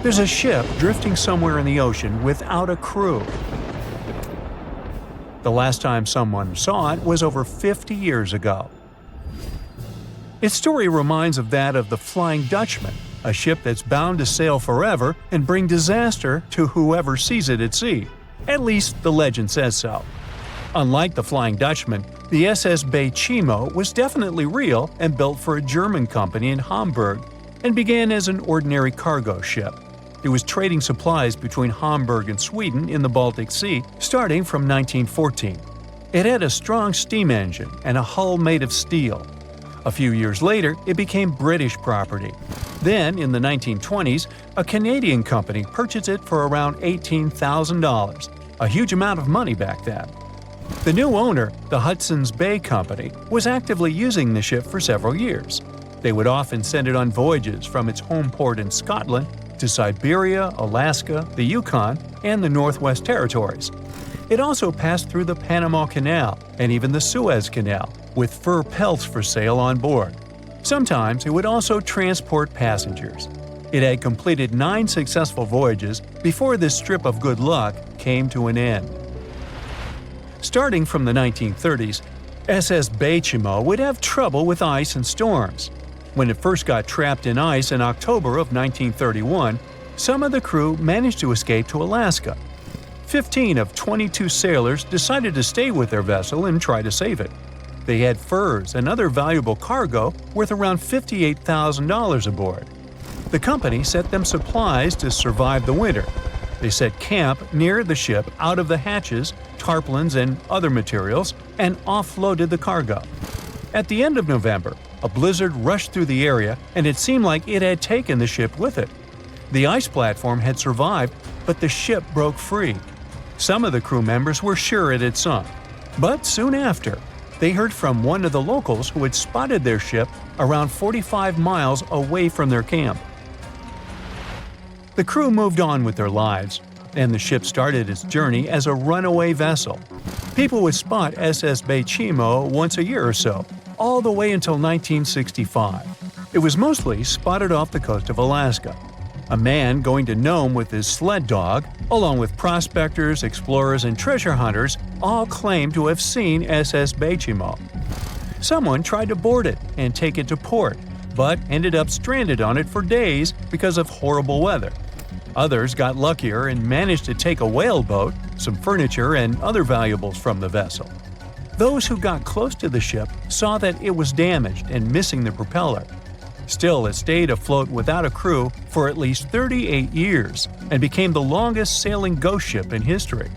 There's a ship drifting somewhere in the ocean without a crew. The last time someone saw it was over 50 years ago. Its story reminds of that of the Flying Dutchman, a ship that's bound to sail forever and bring disaster to whoever sees it at sea. At least the legend says so. Unlike the Flying Dutchman, the SS Baychimo was definitely real and built for a German company in Hamburg and began as an ordinary cargo ship. It was trading supplies between Hamburg and Sweden in the Baltic Sea starting from 1914. It had a strong steam engine and a hull made of steel. A few years later, it became British property. Then, in the 1920s, a Canadian company purchased it for around $18,000, a huge amount of money back then. The new owner, the Hudson's Bay Company, was actively using the ship for several years. They would often send it on voyages from its home port in Scotland to Siberia, Alaska, the Yukon, and the Northwest Territories. It also passed through the Panama Canal and even the Suez Canal, with fur pelts for sale on board. Sometimes it would also transport passengers. It had completed 9 successful voyages before this strip of good luck came to an end. Starting from the 1930s, SS Baychimo would have trouble with ice and storms. When it first got trapped in ice in October of 1931, some of the crew managed to escape to Alaska. 15 of 22 sailors decided to stay with their vessel and try to save it. They had furs and other valuable cargo worth around $58,000 aboard. The company sent them supplies to survive the winter. They set camp near the ship out of the hatches, tarpaulins, and other materials, and offloaded the cargo. At the end of November, a blizzard rushed through the area, and it seemed like it had taken the ship with it. The ice platform had survived, but the ship broke free. Some of the crew members were sure it had sunk. But soon after, they heard from one of the locals who had spotted their ship around 45 miles away from their camp. The crew moved on with their lives, and the ship started its journey as a runaway vessel. People would spot SS Baychimo once a year or so, all the way until 1965. It was mostly spotted off the coast of Alaska. A man going to Nome with his sled dog, along with prospectors, explorers, and treasure hunters, all claimed to have seen SS Baychimo. Someone tried to board it and take it to port, but ended up stranded on it for days because of horrible weather. Others got luckier and managed to take a whaleboat, some furniture, and other valuables from the vessel. Those who got close to the ship saw that it was damaged and missing the propeller. Still, it stayed afloat without a crew for at least 38 years and became the longest sailing ghost ship in history.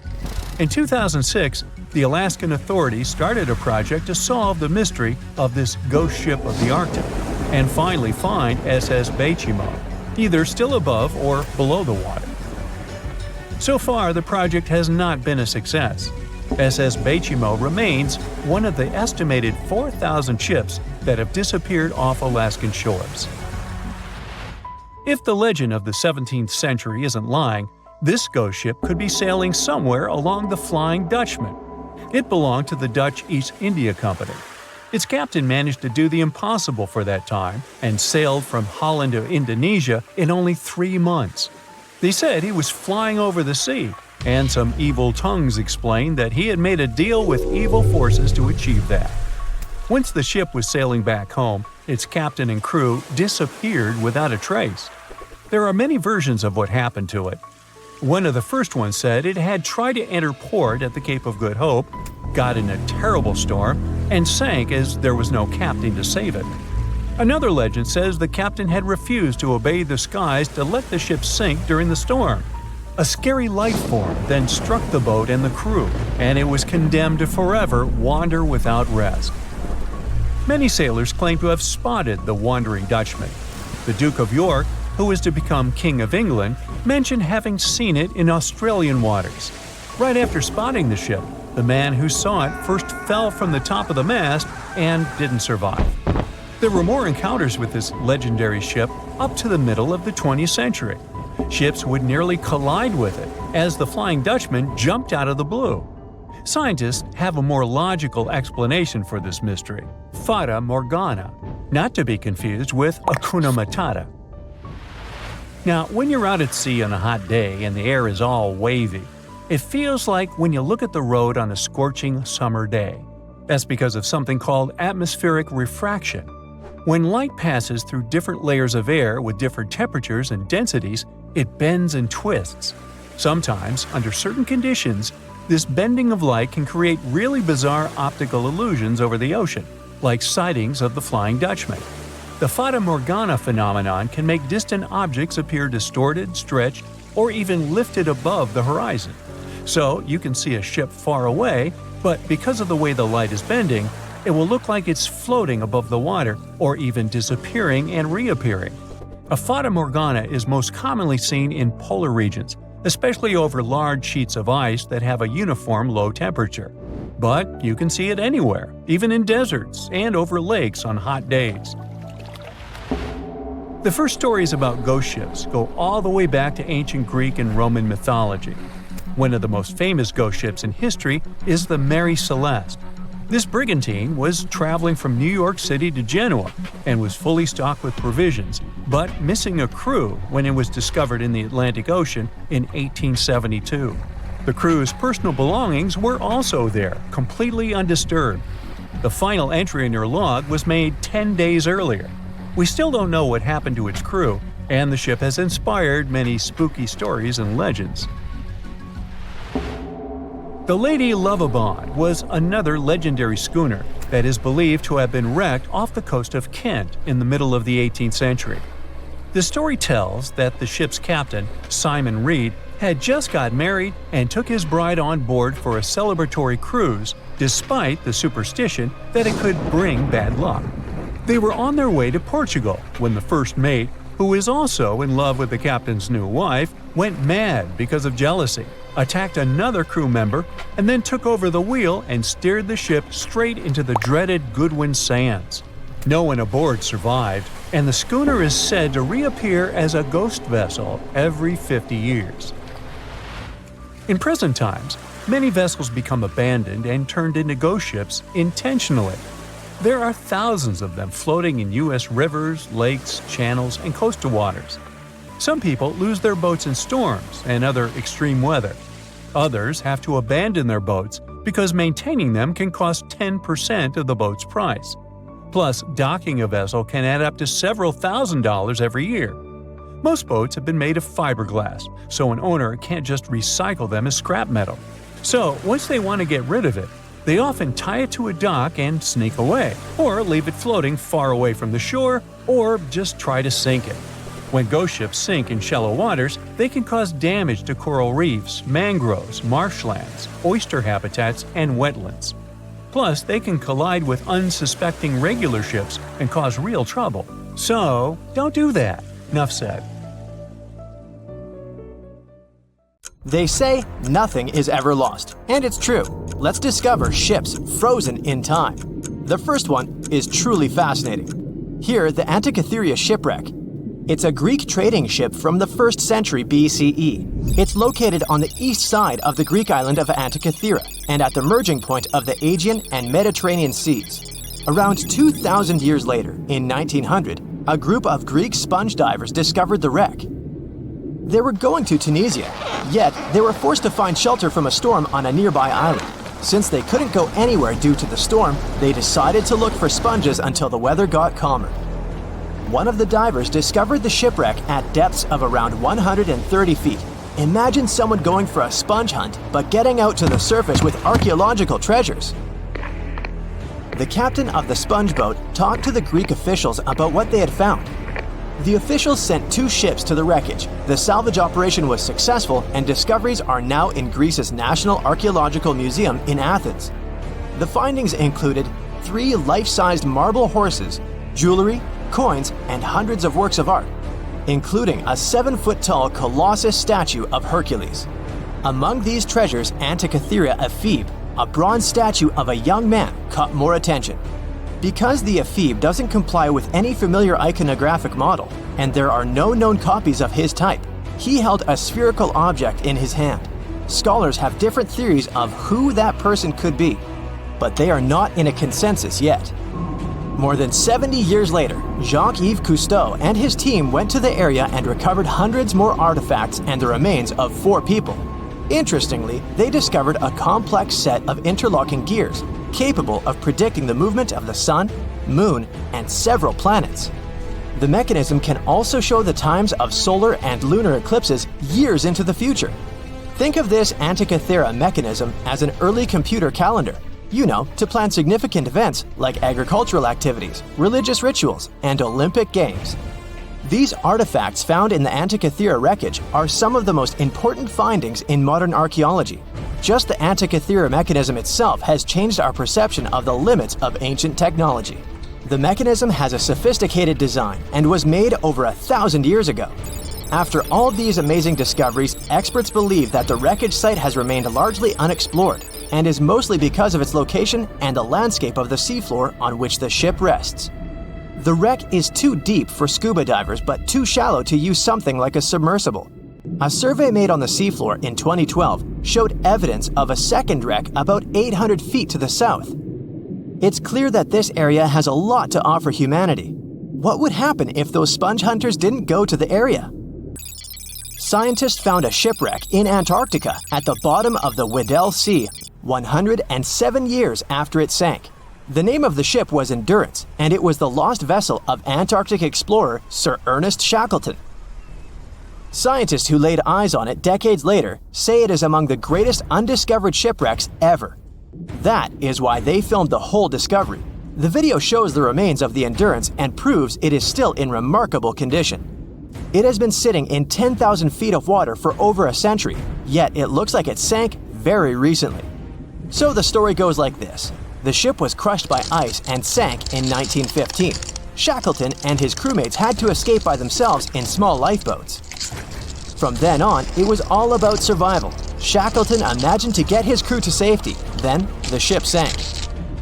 In 2006, the Alaskan authorities started a project to solve the mystery of this ghost ship of the Arctic and finally find SS Baychimo, either still above or below the water. So far, the project has not been a success. SS Baychimo remains one of the estimated 4,000 ships that have disappeared off Alaskan shores. If the legend of the 17th century isn't lying, this ghost ship could be sailing somewhere along the Flying Dutchman. It belonged to the Dutch East India Company. Its captain managed to do the impossible for that time and sailed from Holland to Indonesia in only 3 months. They said he was flying over the sea, and some evil tongues explained that he had made a deal with evil forces to achieve that. Once the ship was sailing back home, its captain and crew disappeared without a trace. There are many versions of what happened to it. One of the first ones said it had tried to enter port at the Cape of Good Hope, got in a terrible storm, and sank as there was no captain to save it. Another legend says the captain had refused to obey the skies to let the ship sink during the storm. A scary life form then struck the boat and the crew, and it was condemned to forever wander without rest. Many sailors claim to have spotted the wandering Dutchman. The Duke of York, who was to become King of England, mentioned having seen it in Australian waters. Right after spotting the ship, the man who saw it first fell from the top of the mast and didn't survive. There were more encounters with this legendary ship up to the middle of the 20th century. Ships would nearly collide with it as the Flying Dutchman jumped out of the blue. Scientists have a more logical explanation for this mystery: Fata Morgana, not to be confused with Hakuna Matata. Now, when you're out at sea on a hot day and the air is all wavy, it feels like when you look at the road on a scorching summer day. That's because of something called atmospheric refraction. When light passes through different layers of air with different temperatures and densities, it bends and twists. Sometimes, under certain conditions, this bending of light can create really bizarre optical illusions over the ocean, like sightings of the Flying Dutchman. The Fata Morgana phenomenon can make distant objects appear distorted, stretched, or even lifted above the horizon. So you can see a ship far away, but because of the way the light is bending, it will look like it's floating above the water or even disappearing and reappearing. A Fata Morgana is most commonly seen in polar regions, especially over large sheets of ice that have a uniform low temperature. But you can see it anywhere, even in deserts and over lakes on hot days. The first stories about ghost ships go all the way back to ancient Greek and Roman mythology. One of the most famous ghost ships in history is the Mary Celeste. This brigantine was traveling from New York City to Genoa and was fully stocked with provisions, but missing a crew when it was discovered in the Atlantic Ocean in 1872. The crew's personal belongings were also there, completely undisturbed. The final entry in her log was made 10 days earlier. We still don't know what happened to its crew, and the ship has inspired many spooky stories and legends. The Lady Lovibond was another legendary schooner that is believed to have been wrecked off the coast of Kent in the middle of the 18th century. The story tells that the ship's captain, Simon Reed, had just got married and took his bride on board for a celebratory cruise, despite the superstition that it could bring bad luck. They were on their way to Portugal when the first mate, who is also in love with the captain's new wife, went mad because of jealousy, attacked another crew member, and then took over the wheel and steered the ship straight into the dreaded Goodwin Sands. No one aboard survived, and the schooner is said to reappear as a ghost vessel every 50 years. In present times, many vessels become abandoned and turned into ghost ships intentionally. There are thousands of them floating in U.S. rivers, lakes, channels, and coastal waters. Some people lose their boats in storms and other extreme weather. Others have to abandon their boats because maintaining them can cost 10% of the boat's price. Plus, docking a vessel can add up to several $1,000s every year. Most boats have been made of fiberglass, so an owner can't just recycle them as scrap metal. So, once they want to get rid of it, they often tie it to a dock and sneak away, or leave it floating far away from the shore, or just try to sink it. When ghost ships sink in shallow waters, they can cause damage to coral reefs, mangroves, marshlands, oyster habitats, and wetlands. Plus, they can collide with unsuspecting regular ships and cause real trouble. So, don't do that. Enough said. They say nothing is ever lost, and it's true. Let's discover ships frozen in time. The first one is truly fascinating. Here, the Antikythera shipwreck. It's a Greek trading ship from the 1st century BCE. It's located on the east side of the Greek island of Antikythera and at the merging point of the Aegean and Mediterranean seas. Around 2,000 years later, in 1900, a group of Greek sponge divers discovered the wreck. They were going to Tunisia, yet they were forced to find shelter from a storm on a nearby island. Since they couldn't go anywhere due to the storm, they decided to look for sponges until the weather got calmer. One of the divers discovered the shipwreck at depths of around 130 feet. Imagine someone going for a sponge hunt, but getting out to the surface with archaeological treasures. The captain of the sponge boat talked to the Greek officials about what they had found. The officials sent 2 ships to the wreckage. The salvage operation was successful, and discoveries are now in Greece's National Archaeological Museum in Athens. The findings included 3 life-sized marble horses, jewelry, coins, and hundreds of works of art, including a 7-foot-tall colossus statue of Hercules. Among these treasures, Antikythera ephebe, a bronze statue of a young man, caught more attention. Because the ephebe doesn't comply with any familiar iconographic model, and there are no known copies of his type, he held a spherical object in his hand. Scholars have different theories of who that person could be, but they are not in a consensus yet. More than 70 years later, Jacques-Yves Cousteau and his team went to the area and recovered hundreds more artifacts and the remains of 4 people. Interestingly, they discovered a complex set of interlocking gears capable of predicting the movement of the sun, moon, and several planets. The mechanism can also show the times of solar and lunar eclipses years into the future. Think of this Antikythera mechanism as an early computer calendar, to plan significant events like agricultural activities, religious rituals, and Olympic Games. These artifacts found in the Antikythera wreckage are some of the most important findings in modern archaeology. Just the Antikythera mechanism itself has changed our perception of the limits of ancient technology. The mechanism has a sophisticated design and was made over 1,000 years ago. After all these amazing discoveries, experts believe that the wreckage site has remained largely unexplored and is mostly because of its location and the landscape of the seafloor on which the ship rests. The wreck is too deep for scuba divers but too shallow to use something like a submersible. A survey made on the seafloor in 2012 showed evidence of a second wreck about 800 feet to the south. It's clear that this area has a lot to offer humanity. What would happen if those sponge hunters didn't go to the area? Scientists found a shipwreck in Antarctica at the bottom of the Weddell Sea 107 years after it sank. The name of the ship was Endurance, and it was the lost vessel of Antarctic explorer Sir Ernest Shackleton. Scientists who laid eyes on it decades later say it is among the greatest undiscovered shipwrecks ever. That is why they filmed the whole discovery. The video shows the remains of the Endurance and proves it is still in remarkable condition. It has been sitting in 10,000 feet of water for over a century, yet it looks like it sank very recently. So the story goes like this. The ship was crushed by ice and sank in 1915. Shackleton and his crewmates had to escape by themselves in small lifeboats. From then on, it was all about survival. Shackleton imagined to get his crew to safety. Then, the ship sank.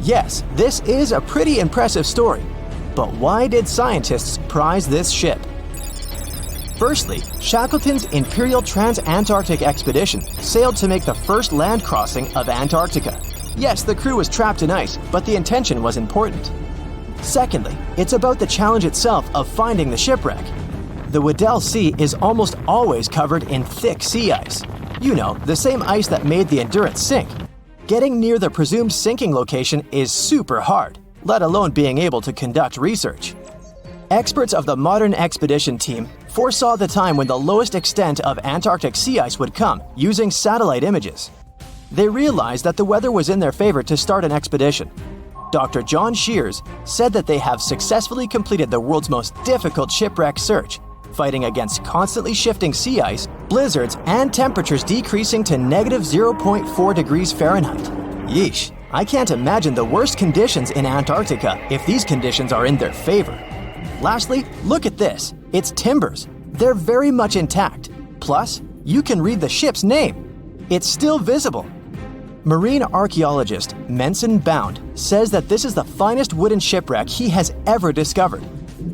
Yes, this is a pretty impressive story. But why did scientists prize this ship? Firstly, Shackleton's Imperial Trans-Antarctic Expedition sailed to make the first land crossing of Antarctica. Yes, the crew was trapped in ice, but the intention was important. Secondly, it's about the challenge itself of finding the shipwreck. The Weddell Sea is almost always covered in thick sea ice. The same ice that made the Endurance sink. Getting near the presumed sinking location is super hard, let alone being able to conduct research. Experts of the modern expedition team foresaw the time when the lowest extent of Antarctic sea ice would come using satellite images. They realized that the weather was in their favor to start an expedition. Dr. John Shears said that they have successfully completed the world's most difficult shipwreck search, fighting against constantly shifting sea ice, blizzards, and temperatures decreasing to -0.4 degrees Fahrenheit. Yeesh, I can't imagine the worst conditions in Antarctica if these conditions are in their favor. Lastly, look at this. It's timbers. They're very much intact. Plus, you can read the ship's name. It's still visible. Marine archaeologist Menson Bound says that this is the finest wooden shipwreck he has ever discovered.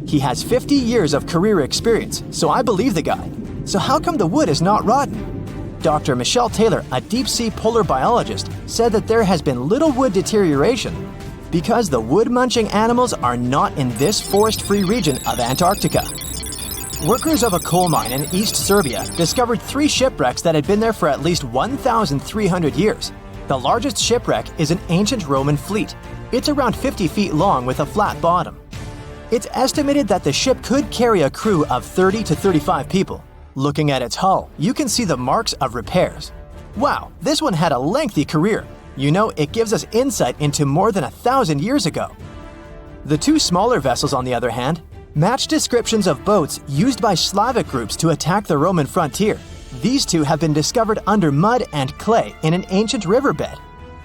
He has 50 years of career experience, so I believe the guy. So how come the wood is not rotten? Dr. Michelle Taylor, a deep-sea polar biologist, said that there has been little wood deterioration because the wood-munching animals are not in this forest-free region of Antarctica. Workers of a coal mine in East Serbia discovered 3 shipwrecks that had been there for at least 1,300 years. The largest shipwreck is an ancient Roman fleet. It's around 50 feet long with a flat bottom. It's estimated that the ship could carry a crew of 30 to 35 people. Looking at its hull, you can see the marks of repairs. Wow, this one had a lengthy career. It gives us insight into more than 1,000 years ago. The 2 smaller vessels, on the other hand, match descriptions of boats used by Slavic groups to attack the Roman frontier. These 2 have been discovered under mud and clay in an ancient riverbed.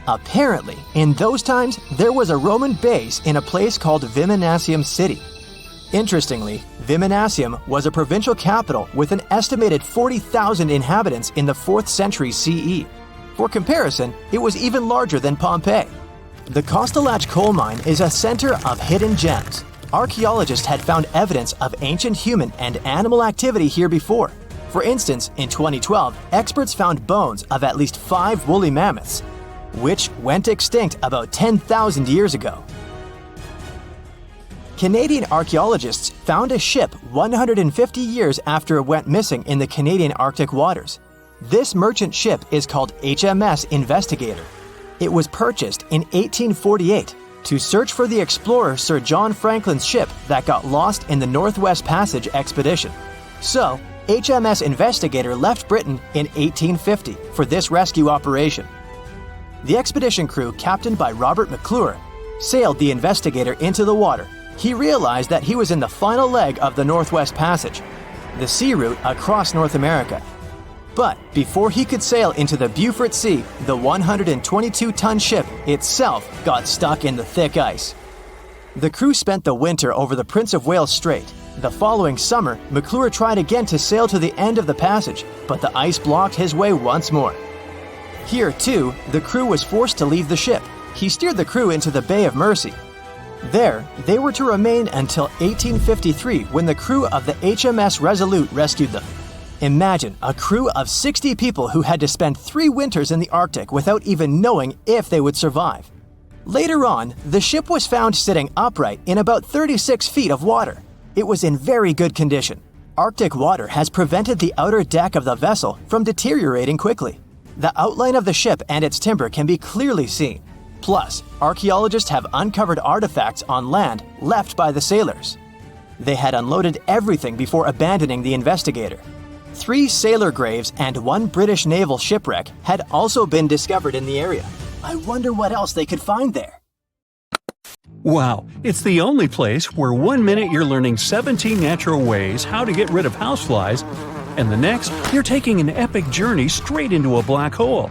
Apparently, in those times, there was a Roman base in a place called Viminacium City. Interestingly, Viminacium was a provincial capital with an estimated 40,000 inhabitants in the 4th century CE. For comparison, it was even larger than Pompeii. The Kostelach coal mine is a center of hidden gems. Archaeologists had found evidence of ancient human and animal activity here before. For instance, in 2012, experts found bones of at least 5 woolly mammoths, which went extinct about 10,000 years ago. Canadian archaeologists found a ship 150 years after it went missing in the Canadian Arctic waters. This merchant ship is called HMS Investigator. It was purchased in 1848 to search for the explorer Sir John Franklin's ship that got lost in the Northwest Passage expedition. So, HMS Investigator left Britain in 1850 for this rescue operation. The expedition crew, captained by Robert McClure, sailed the Investigator into the water. He realized that he was in the final leg of the Northwest Passage, the sea route across North America. But before he could sail into the Beaufort Sea, the 122-ton ship itself got stuck in the thick ice. The crew spent the winter over the Prince of Wales Strait. The following summer, McClure tried again to sail to the end of the passage, but the ice blocked his way once more. Here, too, the crew was forced to leave the ship. He steered the crew into the Bay of Mercy. There, they were to remain until 1853 when the crew of the HMS Resolute rescued them. Imagine a crew of 60 people who had to spend 3 winters in the Arctic without even knowing if they would survive. Later on, the ship was found sitting upright in about 36 feet of water. It was in very good condition. Arctic water has prevented the outer deck of the vessel from deteriorating quickly. The outline of the ship and its timber can be clearly seen. Plus, archaeologists have uncovered artifacts on land left by the sailors. They had unloaded everything before abandoning the Investigator. 3 sailor graves and 1 British naval shipwreck had also been discovered in the area. I wonder what else they could find there. Wow, it's the only place where 1 minute you're learning 17 natural ways how to get rid of houseflies, and the next, you're taking an epic journey straight into a black hole.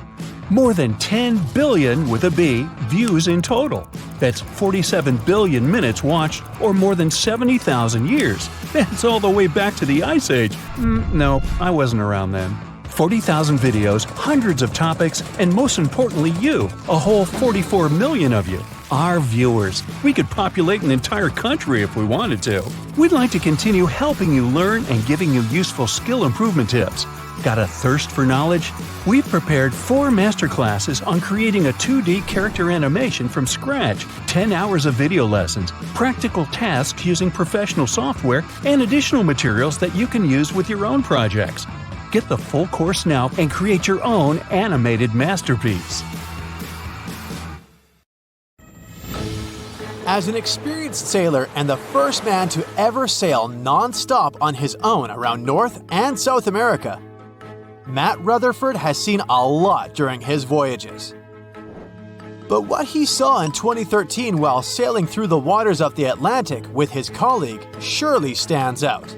More than 10 billion, with a B, views in total. That's 47 billion minutes watched, or more than 70,000 years. That's all the way back to the Ice Age. No, I wasn't around then. 40,000 videos, hundreds of topics, and most importantly you, a whole 44 million of you. Our viewers. We could populate an entire country if we wanted to. We'd like to continue helping you learn and giving you useful skill improvement tips. Got a thirst for knowledge? We've prepared 4 masterclasses on creating a 2D character animation from scratch, 10 hours of video lessons, practical tasks using professional software, and additional materials that you can use with your own projects. Get the full course now and create your own animated masterpiece. As an experienced sailor and the first man to ever sail non-stop on his own around North and South America, Matt Rutherford has seen a lot during his voyages. But what he saw in 2013 while sailing through the waters of the Atlantic with his colleague surely stands out.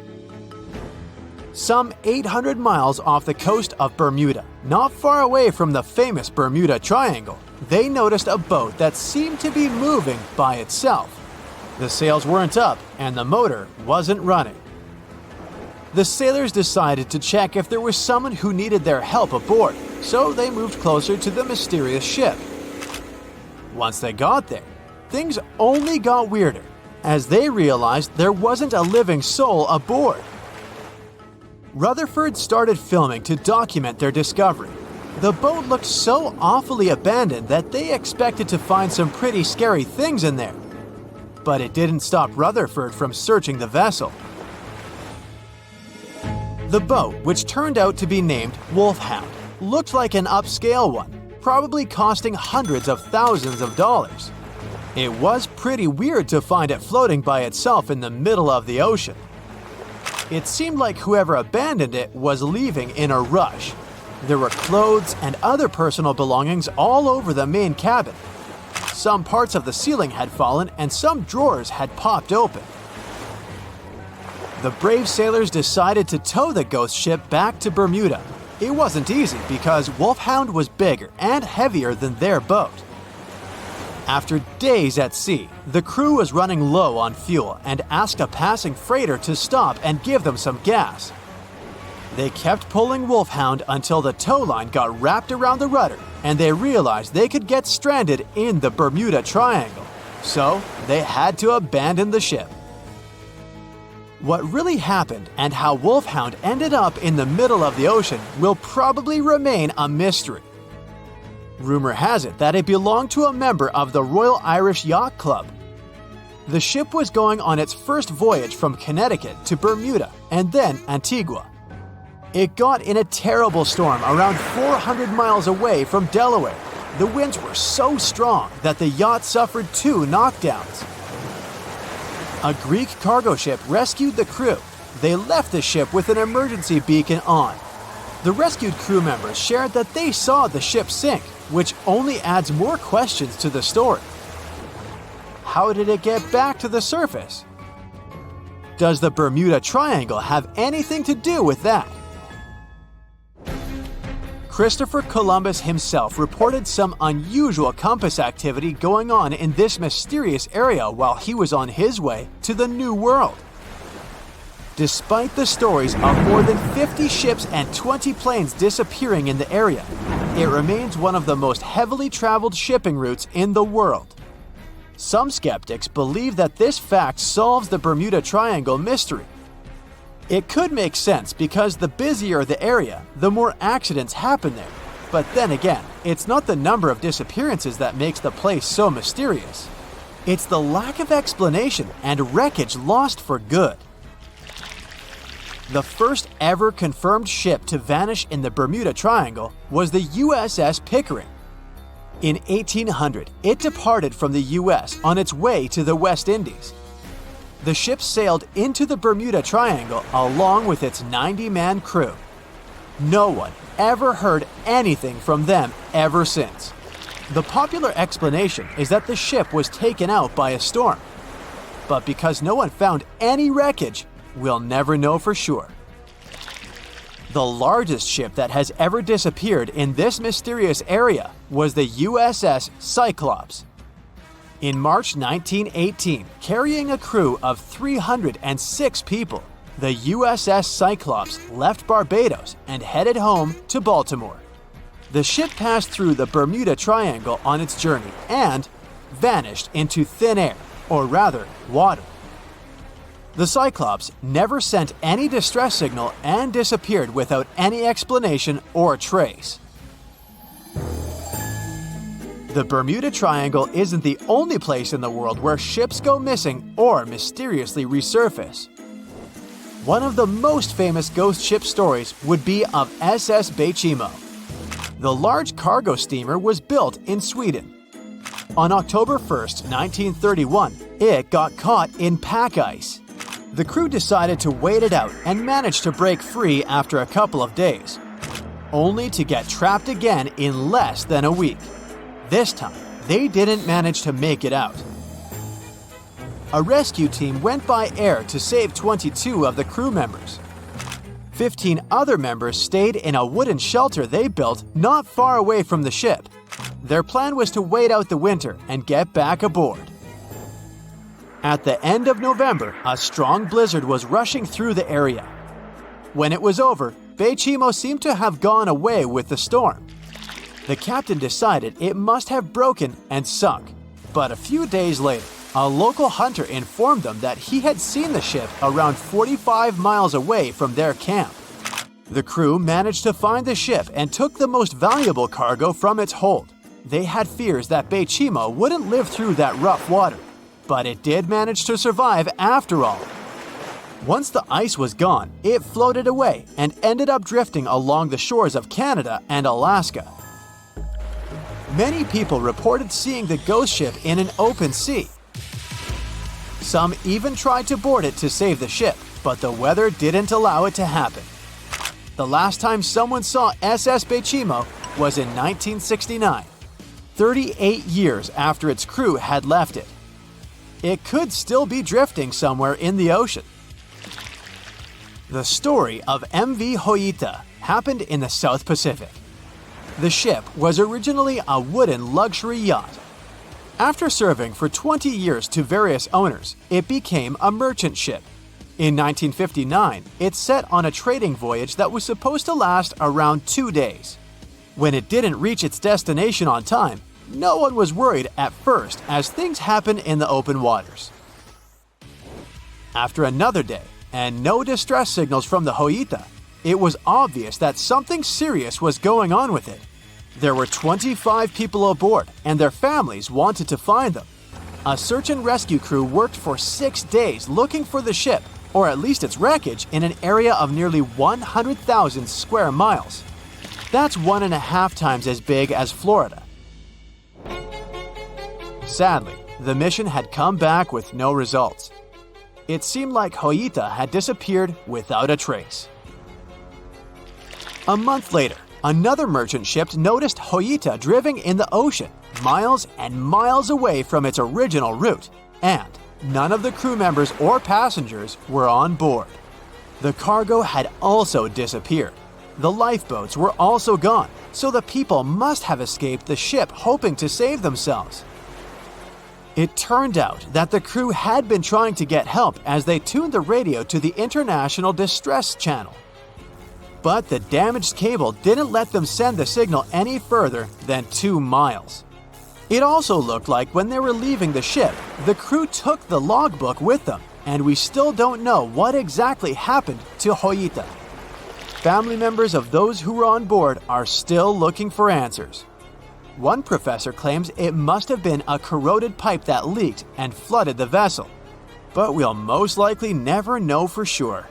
Some 800 miles off the coast of Bermuda, not far away from the famous Bermuda Triangle, they noticed a boat that seemed to be moving by itself. The sails weren't up and the motor wasn't running. The sailors decided to check if there was someone who needed their help aboard, so they moved closer to the mysterious ship. Once they got there, things only got weirder, as they realized there wasn't a living soul aboard. Rutherford started filming to document their discovery. The boat looked so awfully abandoned that they expected to find some pretty scary things in there. But it didn't stop Rutherford from searching the vessel. The boat, which turned out to be named Wolfhound, looked like an upscale one, probably costing hundreds of thousands of dollars. It was pretty weird to find it floating by itself in the middle of the ocean. It seemed like whoever abandoned it was leaving in a rush. There were clothes and other personal belongings all over the main cabin. Some parts of the ceiling had fallen and some drawers had popped open. The brave sailors decided to tow the ghost ship back to Bermuda. It wasn't easy because Wolfhound was bigger and heavier than their boat. After days at sea, the crew was running low on fuel and asked a passing freighter to stop and give them some gas. They kept pulling Wolfhound until the tow line got wrapped around the rudder and they realized they could get stranded in the Bermuda Triangle. So they had to abandon the ship. What really happened and how Wolfhound ended up in the middle of the ocean will probably remain a mystery. Rumor has it that it belonged to a member of the Royal Irish Yacht Club. The ship was going on its first voyage from Connecticut to Bermuda and then Antigua. It got in a terrible storm around 400 miles away from Delaware. The winds were so strong that the yacht suffered 2 knockdowns. A Greek cargo ship rescued the crew. They left the ship with an emergency beacon on. The rescued crew members shared that they saw the ship sink, which only adds more questions to the story. How did it get back to the surface? Does the Bermuda Triangle have anything to do with that? Christopher Columbus himself reported some unusual compass activity going on in this mysterious area while he was on his way to the New World. Despite the stories of more than 50 ships and 20 planes disappearing in the area, it remains one of the most heavily traveled shipping routes in the world. Some skeptics believe that this fact solves the Bermuda Triangle mystery. It could make sense because the busier the area, the more accidents happen there. But then again, it's not the number of disappearances that makes the place so mysterious. It's the lack of explanation and wreckage lost for good. The first ever confirmed ship to vanish in the Bermuda Triangle was the USS Pickering. In 1800, it departed from the US on its way to the West Indies. The ship sailed into the Bermuda Triangle along with its 90-man crew. No one ever heard anything from them ever since. The popular explanation is that the ship was taken out by a storm. But because no one found any wreckage, we'll never know for sure. The largest ship that has ever disappeared in this mysterious area was the USS Cyclops. In March 1918, carrying a crew of 306 people, the USS Cyclops left Barbados and headed home to Baltimore. The ship passed through the Bermuda Triangle on its journey and vanished into thin air, or rather, water. The Cyclops never sent any distress signal and disappeared without any explanation or trace. The Bermuda Triangle isn't the only place in the world where ships go missing or mysteriously resurface. One of the most famous ghost ship stories would be of SS Baychimo. The large cargo steamer was built in Sweden. On October 1, 1931, it got caught in pack ice. The crew decided to wait it out and managed to break free after a couple of days, only to get trapped again in less than a week. This time, they didn't manage to make it out. A rescue team went by air to save 22 of the crew members. 15 other members stayed in a wooden shelter they built not far away from the ship. Their plan was to wait out the winter and get back aboard. At the end of November, a strong blizzard was rushing through the area. When it was over, Baychimo seemed to have gone away with the storm. The captain decided it must have broken and sunk, but a few days later, a local hunter informed them that he had seen the ship around 45 miles away from their camp. The crew managed to find the ship and took the most valuable cargo from its hold. They had fears that Baychimo wouldn't live through that rough water, but it did manage to survive after all. Once the ice was gone, it floated away and ended up drifting along the shores of Canada and Alaska. Many people reported seeing the ghost ship in an open sea. Some even tried to board it to save the ship, but the weather didn't allow it to happen. The last time someone saw SS Baychimo was in 1969, 38 years after its crew had left it. It could still be drifting somewhere in the ocean. The story of MV Joyita happened in the South Pacific. The ship was originally a wooden luxury yacht. After serving for 20 years to various owners, it became a merchant ship. In 1959, it set on a trading voyage that was supposed to last around 2 days. When it didn't reach its destination on time, no one was worried at first, as things happen in the open waters. After another day, and no distress signals from the Joyita, it was obvious that something serious was going on with it. There were 25 people aboard, and their families wanted to find them. A search and rescue crew worked for 6 days looking for the ship, or at least its wreckage, in an area of nearly 100,000 square miles. That's 1.5 times as big as Florida. Sadly, the mission had come back with no results. It seemed like Jooita had disappeared without a trace. A month later, another merchant ship noticed Jooita drifting in the ocean, miles and miles away from its original route, and none of the crew members or passengers were on board. The cargo had also disappeared. The lifeboats were also gone, so the people must have escaped the ship hoping to save themselves. It turned out that the crew had been trying to get help as they tuned the radio to the International Distress Channel. But the damaged cable didn't let them send the signal any further than 2 miles. It also looked like when they were leaving the ship, the crew took the logbook with them, and we still don't know what exactly happened to Jooita. Family members of those who were on board are still looking for answers. One professor claims it must have been a corroded pipe that leaked and flooded the vessel, but we'll most likely never know for sure.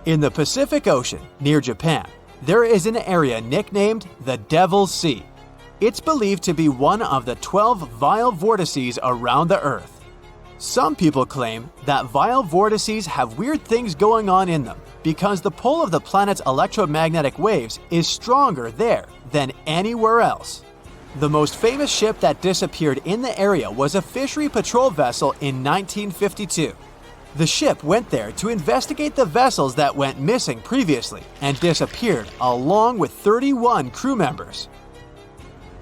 In the Pacific Ocean, near Japan, there is an area nicknamed the Devil's Sea. It's believed to be one of the 12 vile vortices around the Earth. Some people claim that vile vortices have weird things going on in them because the pull of the planet's electromagnetic waves is stronger there than anywhere else. The most famous ship that disappeared in the area was a fishery patrol vessel in 1952. The ship went there to investigate the vessels that went missing previously and disappeared along with 31 crew members.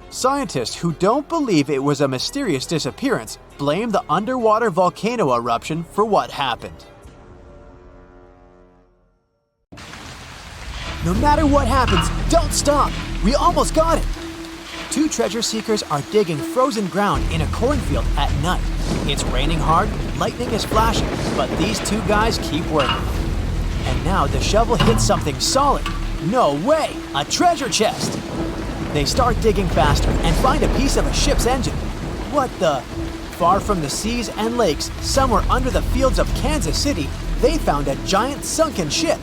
Scientists who don't believe it was a mysterious disappearance blame the underwater volcano eruption for what happened. No matter what happens, don't stop! We almost got it! 2 treasure seekers are digging frozen ground in a cornfield at night. It's raining hard, lightning is flashing, but these 2 guys keep working. And now the shovel hits something solid. No way! A treasure chest! They start digging faster and find a piece of a ship's engine. What the? Far from the seas and lakes, somewhere under the fields of Kansas City, they found a giant sunken ship.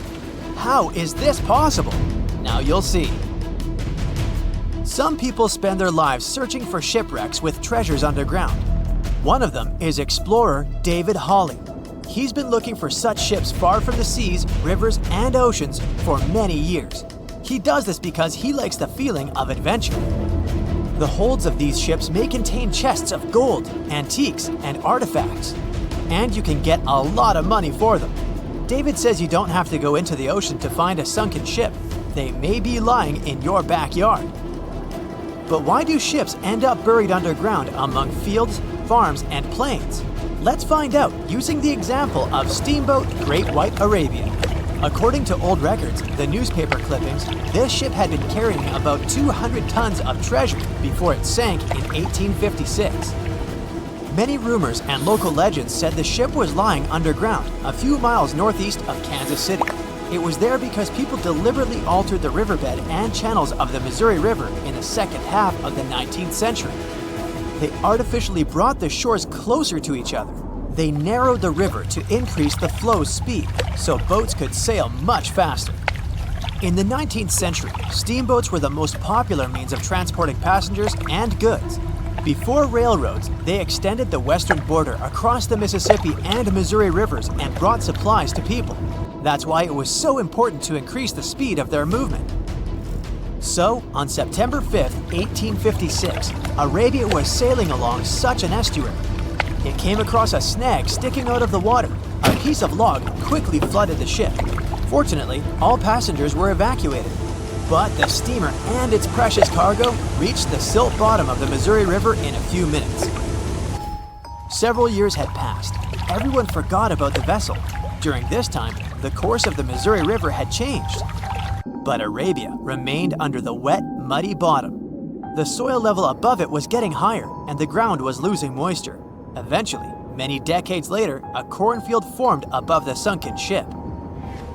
How is this possible? Now you'll see. Some people spend their lives searching for shipwrecks with treasures underground. One of them is explorer David Hawley. He's been looking for such ships far from the seas, rivers, and oceans for many years. He does this because he likes the feeling of adventure. The holds of these ships may contain chests of gold, antiques, and artifacts, and you can get a lot of money for them. David says you don't have to go into the ocean to find a sunken ship. They may be lying in your backyard. But why do ships end up buried underground among fields, farms, and plains? Let's find out using the example of Steamboat Great White Arabia. According to old records, the newspaper clippings, this ship had been carrying about 200 tons of treasure before it sank in 1856. Many rumors and local legends said the ship was lying underground a few miles northeast of Kansas City. It was there because people deliberately altered the riverbed and channels of the Missouri River in the second half of the 19th century. They artificially brought the shores closer to each other. They narrowed the river to increase the flow's speed so boats could sail much faster. In the 19th century, steamboats were the most popular means of transporting passengers and goods. Before railroads, they extended the western border across the Mississippi and Missouri rivers and brought supplies to people. That's why it was so important to increase the speed of their movement. So, on September 5, 1856, Arabia was sailing along such an estuary. It came across a snag sticking out of the water. A piece of log quickly flooded the ship. Fortunately, all passengers were evacuated. But the steamer and its precious cargo reached the silt bottom of the Missouri River in a few minutes. Several years had passed. Everyone forgot about the vessel. During this time, the course of the Missouri River had changed. But Arabia remained under the wet, muddy bottom. The soil level above it was getting higher, and the ground was losing moisture. Eventually, many decades later, a cornfield formed above the sunken ship.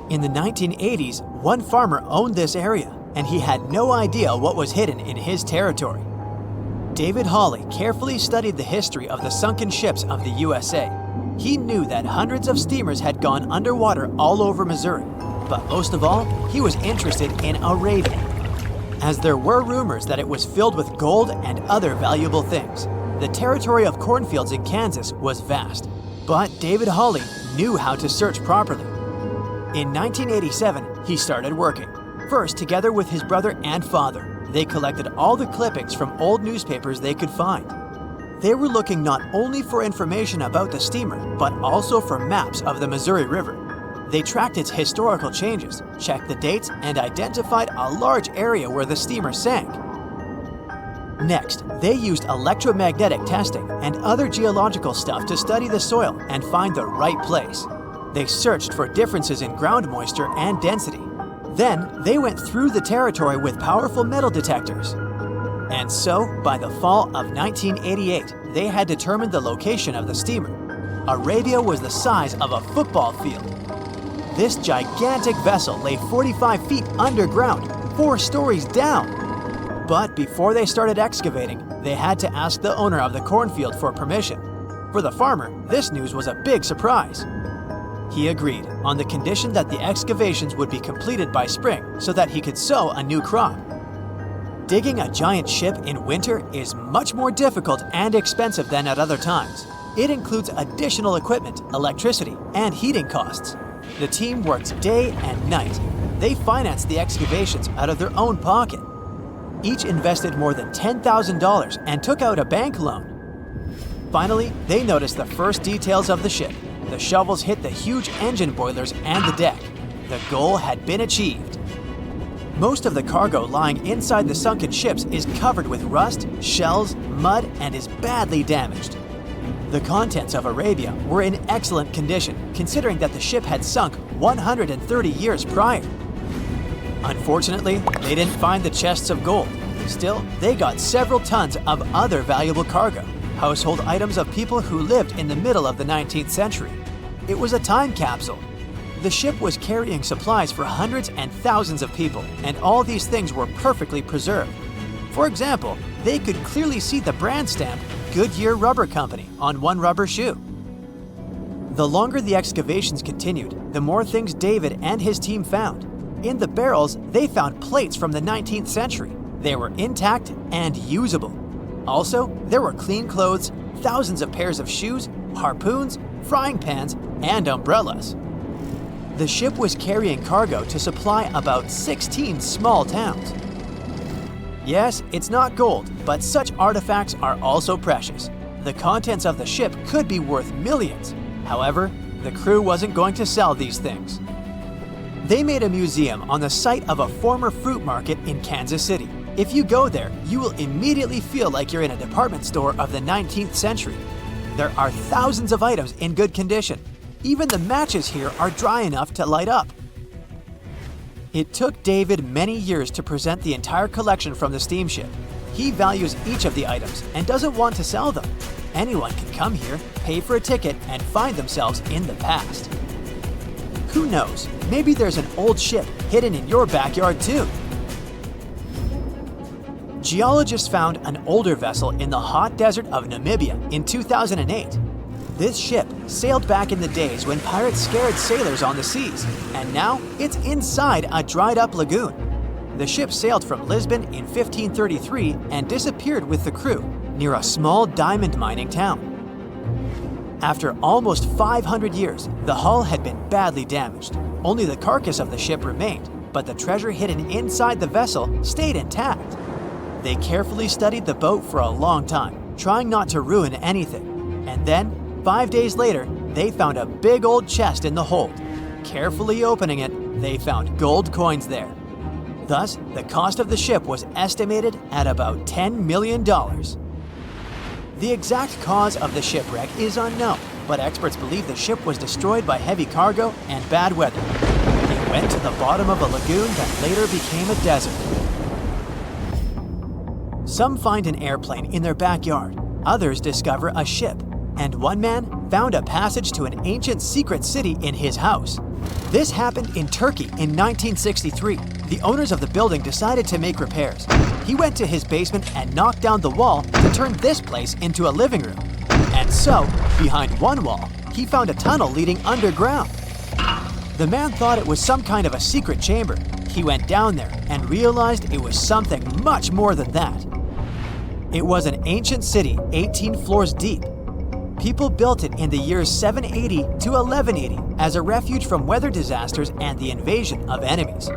In the 1980s, one farmer owned this area, and he had no idea what was hidden in his territory. David Hawley carefully studied the history of the sunken ships of the USA. He knew that hundreds of steamers had gone underwater all over Missouri, but most of all, he was interested in Arabia, as there were rumors that it was filled with gold and other valuable things. The territory of cornfields in Kansas was vast, but David Hawley knew how to search properly. In 1987, he started working. First, together with his brother and father, they collected all the clippings from old newspapers they could find. They were looking not only for information about the steamer, but also for maps of the Missouri River. They tracked its historical changes, checked the dates, and identified a large area where the steamer sank. Next, they used electromagnetic testing and other geological stuff to study the soil and find the right place. They searched for differences in ground moisture and density. Then, they went through the territory with powerful metal detectors. And so, by the fall of 1988, they had determined the location of the steamer. Arabia was the size of a football field. This gigantic vessel lay 45 feet underground, 4 stories down. But before they started excavating, they had to ask the owner of the cornfield for permission. For the farmer, this news was a big surprise. He agreed, on the condition that the excavations would be completed by spring so that he could sow a new crop. Digging a giant ship in winter is much more difficult and expensive than at other times. It includes additional equipment, electricity, and heating costs. The team worked day and night. They financed the excavations out of their own pocket. Each invested more than $10,000 and took out a bank loan. Finally, they noticed the first details of the ship. The shovels hit the huge engine boilers and the deck. The goal had been achieved. Most of the cargo lying inside the sunken ships is covered with rust, shells, mud, and is badly damaged. The contents of Arabia were in excellent condition, considering that the ship had sunk 130 years prior. Unfortunately, they didn't find the chests of gold. Still, they got several tons of other valuable cargo, household items of people who lived in the middle of the 19th century. It was a time capsule. The ship was carrying supplies for hundreds and thousands of people, and all these things were perfectly preserved. For example, they could clearly see the brand stamp Goodyear Rubber Company on one rubber shoe. The longer the excavations continued, the more things David and his team found. In the barrels, they found plates from the 19th century. They were intact and usable. Also, there were clean clothes, thousands of pairs of shoes, harpoons, frying pans, and umbrellas. The ship was carrying cargo to supply about 16 small towns. Yes, it's not gold, but such artifacts are also precious. The contents of the ship could be worth millions. However, the crew wasn't going to sell these things. They made a museum on the site of a former fruit market in Kansas City. If you go there, you will immediately feel like you're in a department store of the 19th century. There are thousands of items in good condition. Even the matches here are dry enough to light up. It took David many years to present the entire collection from the steamship. He values each of the items and doesn't want to sell them. Anyone can come here, pay for a ticket, and find themselves in the past. Who knows, maybe there's an old ship hidden in your backyard too. Geologists found an older vessel in the hot desert of Namibia in 2008. This ship sailed back in the days when pirates scared sailors on the seas, and now it's inside a dried-up lagoon. The ship sailed from Lisbon in 1533 and disappeared with the crew near a small diamond mining town. After almost 500 years, the hull had been badly damaged. Only the carcass of the ship remained, but the treasure hidden inside the vessel stayed intact. They carefully studied the boat for a long time, trying not to ruin anything. And then, 5 days later, they found a big old chest in the hold. Carefully opening it, they found gold coins there. Thus, the cost of the ship was estimated at about $10 million. The exact cause of the shipwreck is unknown, but experts believe the ship was destroyed by heavy cargo and bad weather. It went to the bottom of a lagoon that later became a desert. Some find an airplane in their backyard, others discover a ship, and one man found a passage to an ancient secret city in his house. This happened in Turkey in 1963. The owners of the building decided to make repairs. He went to his basement and knocked down the wall to turn this place into a living room. And so, behind one wall, he found a tunnel leading underground. The man thought it was some kind of a secret chamber. He went down there and realized it was something much more than that. It was an ancient city 18 floors deep. People built it in the years 780 to 1180 as a refuge from weather disasters and the invasion of enemies.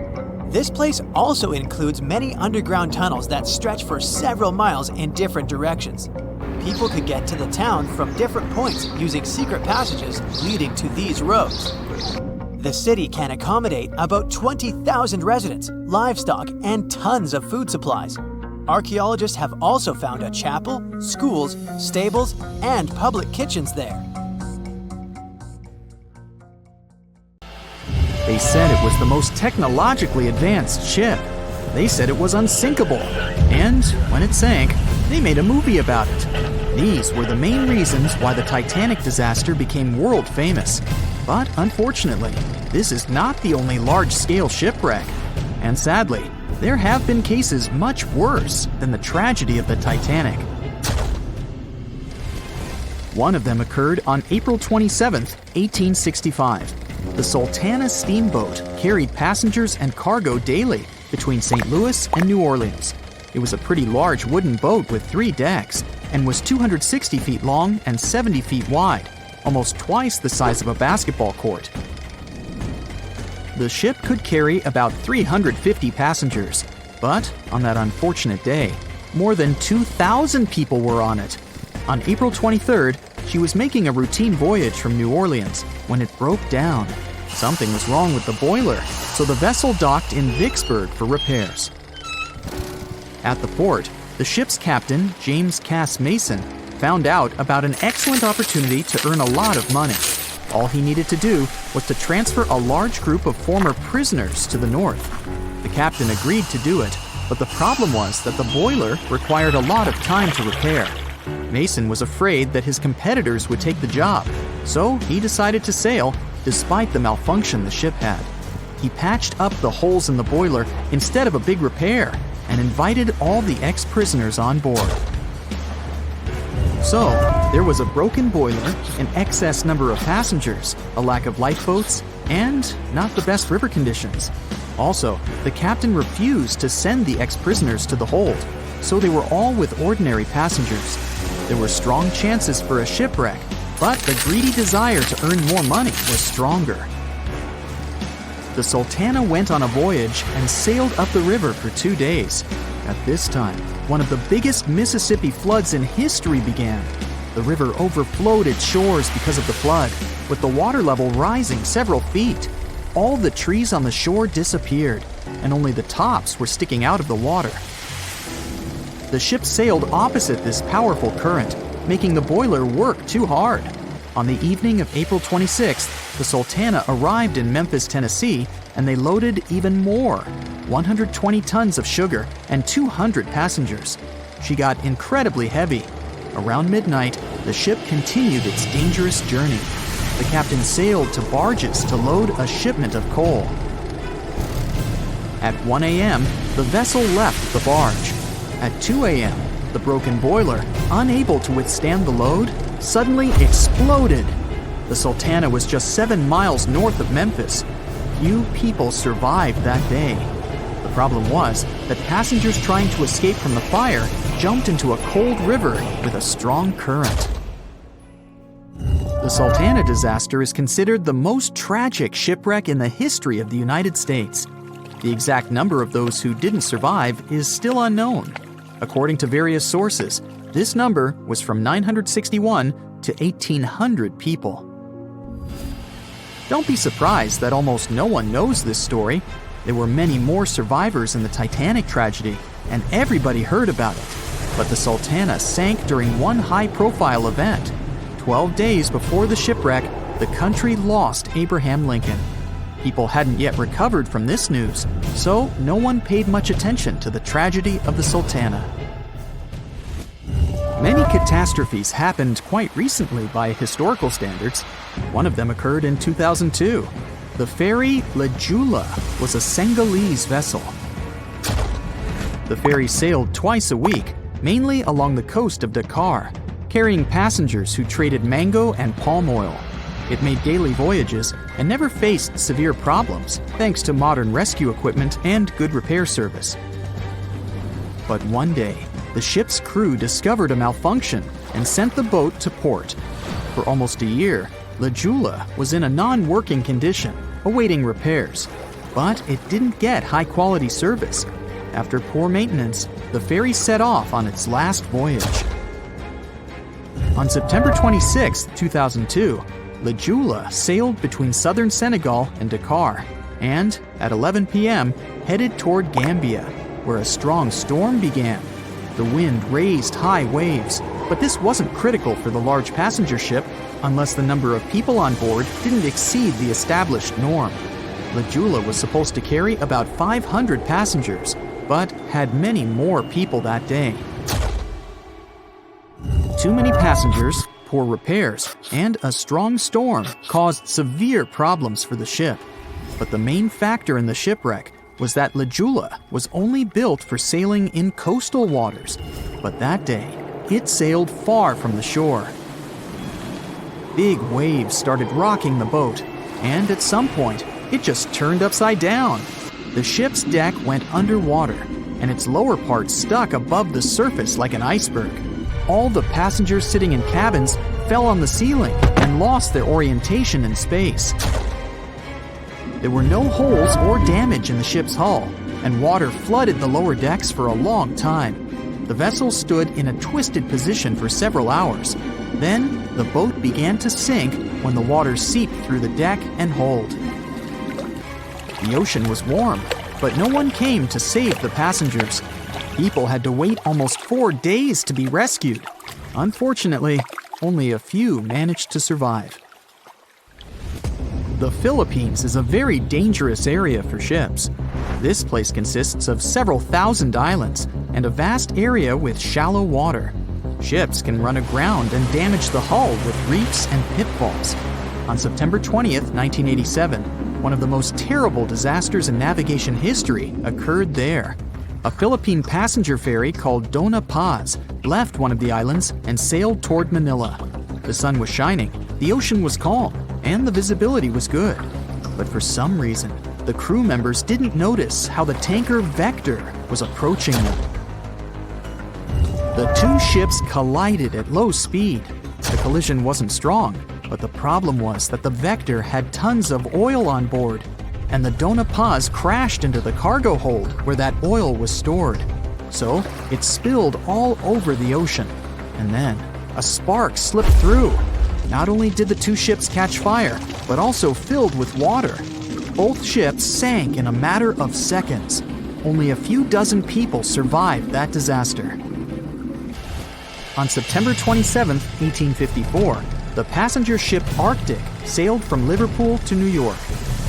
This place also includes many underground tunnels that stretch for several miles in different directions. People could get to the town from different points using secret passages leading to these roads. The city can accommodate about 20,000 residents, livestock, and tons of food supplies. Archaeologists have also found a chapel, schools, stables, and public kitchens there. They said it was the most technologically advanced ship. They said it was unsinkable. And when it sank, they made a movie about it. These were the main reasons why the Titanic disaster became world famous. But unfortunately, this is not the only large-scale shipwreck. And sadly, there have been cases much worse than the tragedy of the Titanic. One of them occurred on April 27, 1865. The Sultana steamboat carried passengers and cargo daily between St. Louis and New Orleans. It was a pretty large wooden boat with 3 decks and was 260 feet long and 70 feet wide, almost twice the size of a basketball court. The ship could carry about 350 passengers, but on that unfortunate day, more than 2,000 people were on it. On April 23rd, she was making a routine voyage from New Orleans when it broke down. Something was wrong with the boiler, so the vessel docked in Vicksburg for repairs. At the port, the ship's captain, James Cass Mason, found out about an excellent opportunity to earn a lot of money. All he needed to do was to transfer a large group of former prisoners to the north. The captain agreed to do it, but the problem was that the boiler required a lot of time to repair. Mason was afraid that his competitors would take the job, so he decided to sail despite the malfunction the ship had. He patched up the holes in the boiler instead of a big repair and invited all the ex-prisoners on board. So, there was a broken boiler, an excess number of passengers, a lack of lifeboats, and not the best river conditions. Also, the captain refused to send the ex-prisoners to the hold, so they were all with ordinary passengers. There were strong chances for a shipwreck, but the greedy desire to earn more money was stronger. The Sultana went on a voyage and sailed up the river for 2 days. At this time, one of the biggest Mississippi floods in history began. The river overflowed its shores because of the flood, with the water level rising several feet. All the trees on the shore disappeared, and only the tops were sticking out of the water. The ship sailed opposite this powerful current, making the boiler work too hard. On the evening of April 26th, the Sultana arrived in Memphis, Tennessee, and they loaded even more, 120 tons of sugar and 200 passengers. She got incredibly heavy. Around midnight, the ship continued its dangerous journey. The captain sailed to barges to load a shipment of coal. At 1 a.m., the vessel left the barge. At 2 a.m., the broken boiler, unable to withstand the load, suddenly exploded. The Sultana was just 7 miles north of Memphis. Few people survived that day. The problem was that passengers trying to escape from the fire jumped into a cold river with a strong current. The Sultana disaster is considered the most tragic shipwreck in the history of the United States. The exact number of those who didn't survive is still unknown. According to various sources, this number was from 961 to 1,800 people. Don't be surprised that almost no one knows this story. There were many more survivors in the Titanic tragedy, and everybody heard about it. But the Sultana sank during one high-profile event. 12 days before the shipwreck, the country lost Abraham Lincoln. People hadn't yet recovered from this news, so no one paid much attention to the tragedy of the Sultana. Many catastrophes happened quite recently by historical standards. One of them occurred in 2002. The ferry Joola was a Senegalese vessel. The ferry sailed twice a week, mainly along the coast of Dakar, carrying passengers who traded mango and palm oil. It made daily voyages and never faced severe problems thanks to modern rescue equipment and good repair service. But one day, the ship's crew discovered a malfunction and sent the boat to port. For almost a year, Joola was in a non-working condition, awaiting repairs. But it didn't get high-quality service. After poor maintenance, the ferry set off on its last voyage. On September 26, 2002, Joola sailed between southern Senegal and Dakar, and at 11 p.m. headed toward Gambia, where a strong storm began. The wind raised high waves, but this wasn't critical for the large passenger ship unless the number of people on board didn't exceed the established norm. Joola was supposed to carry about 500 passengers, but had many more people that day. Too many passengers, poor repairs, and a strong storm caused severe problems for the ship. But the main factor in the shipwreck was that Joola was only built for sailing in coastal waters, but that day it sailed far from the shore. Big waves started rocking the boat, and at some point it just turned upside down. The ship's deck went underwater, and its lower part stuck above the surface like an iceberg. All the passengers sitting in cabins fell on the ceiling and lost their orientation in space. There were no holes or damage in the ship's hull, and water flooded the lower decks for a long time. The vessel stood in a twisted position for several hours. Then, the boat began to sink when the water seeped through the deck and hold. The ocean was warm, but no one came to save the passengers. People had to wait almost 4 days to be rescued. Unfortunately, only a few managed to survive. The Philippines is a very dangerous area for ships. This place consists of several thousand islands and a vast area with shallow water. Ships can run aground and damage the hull with reefs and pitfalls. On September 20th, 1987, one of the most terrible disasters in navigation history occurred there. A Philippine passenger ferry called Dona Paz left one of the islands and sailed toward Manila. The sun was shining, the ocean was calm, and the visibility was good. But for some reason, the crew members didn't notice how the tanker Vector was approaching them. The two ships collided at low speed. The collision wasn't strong, but the problem was that the Vector had tons of oil on board, and the Dona Paz crashed into the cargo hold where that oil was stored. So it spilled all over the ocean, and then a spark slipped through. Not only did the two ships catch fire, but also filled with water. Both ships sank in a matter of seconds. Only a few dozen people survived that disaster. On September 27, 1854, the passenger ship Arctic sailed from Liverpool to New York.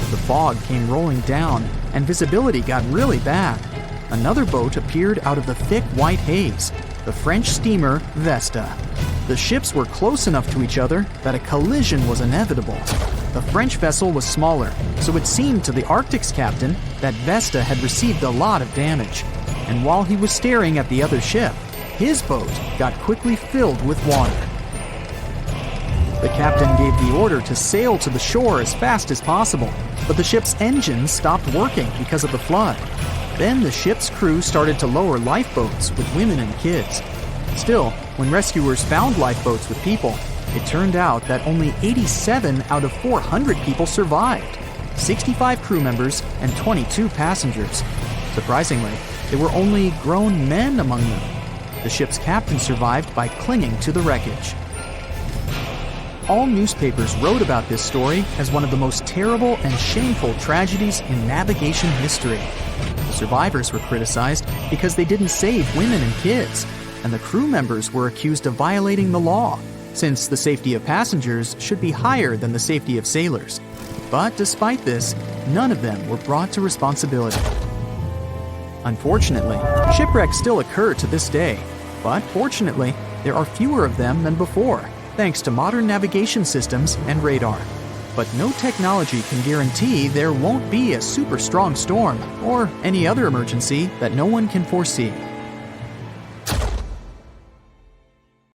The fog came rolling down, and visibility got really bad. Another boat appeared out of the thick white haze, the French steamer Vesta. The ships were close enough to each other that a collision was inevitable. The French vessel was smaller, so it seemed to the Arctic's captain that Vesta had received a lot of damage. And while he was staring at the other ship, his boat got quickly filled with water. The captain gave the order to sail to the shore as fast as possible, but the ship's engines stopped working because of the flood. Then the ship's crew started to lower lifeboats with women and kids. Still, when rescuers found lifeboats with people, it turned out that only 87 out of 400 people survived, 65 crew members and 22 passengers. Surprisingly, there were only grown men among them. The ship's captain survived by clinging to the wreckage. All newspapers wrote about this story as one of the most terrible and shameful tragedies in navigation history. The survivors were criticized because they didn't save women and kids, and the crew members were accused of violating the law, since the safety of passengers should be higher than the safety of sailors. But despite this, none of them were brought to responsibility. Unfortunately, shipwrecks still occur to this day, but fortunately, there are fewer of them than before, thanks to modern navigation systems and radar. but no technology can guarantee there won't be a super strong storm or any other emergency that no one can foresee.